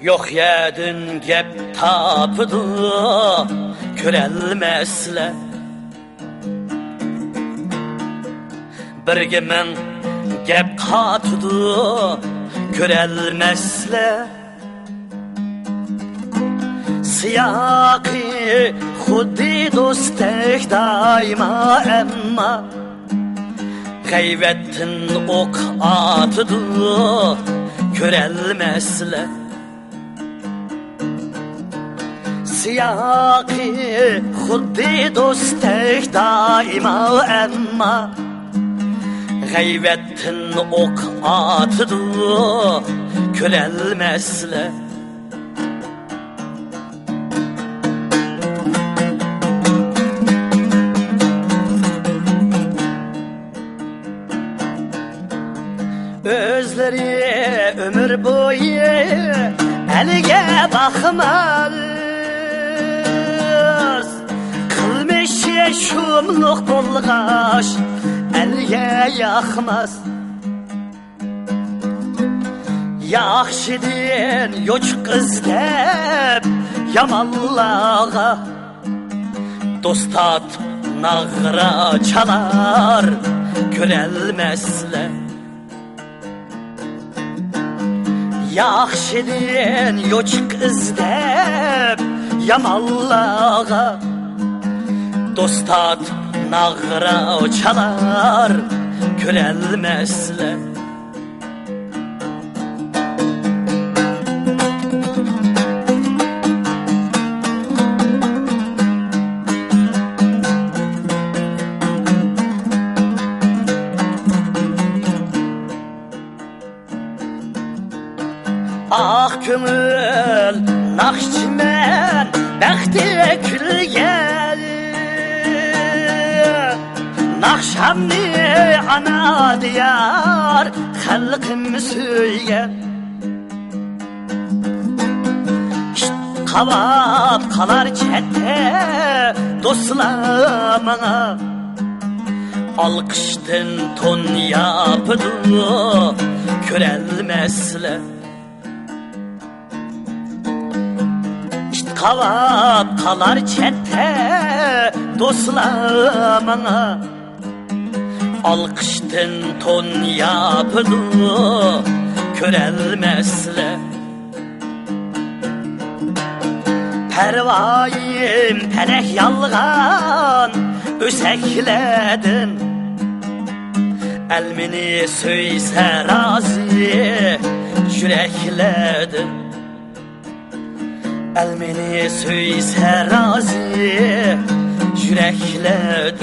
Yok yedin gep tapıdı körelmesle. Birge men gep katıdı körelmesle. Siyaki xuddi dostek daima emma gayvettin ok atıdı körelmesle. Siyaki xuddi dostek daima emma gayvettin ok atıdı körelmesle. Özleri ömür boyu elge bakmaz. Kılmış şumluk bolgaş elge yakmaz. Yaxşidin yoç kız dep yamallağa dostat nağra çalar körelmesle. Yaxşidin yoç kız dep yamallağa dostat nağra çalar körelmesle. Ah kömül nakşmen bəxti külgel. Nakşamni ana diyar xalqim söygen. Qavab qalar çette dostlamana alqıştın ton yapıdı körelmesle. Qavab qalar çette dostlamana alqıştın ton yapıdı körelmesle. Pervayim pelek yalgan ösekledin. Elmini söyse razı yürekledin. Elmini söyse razı yürekledin.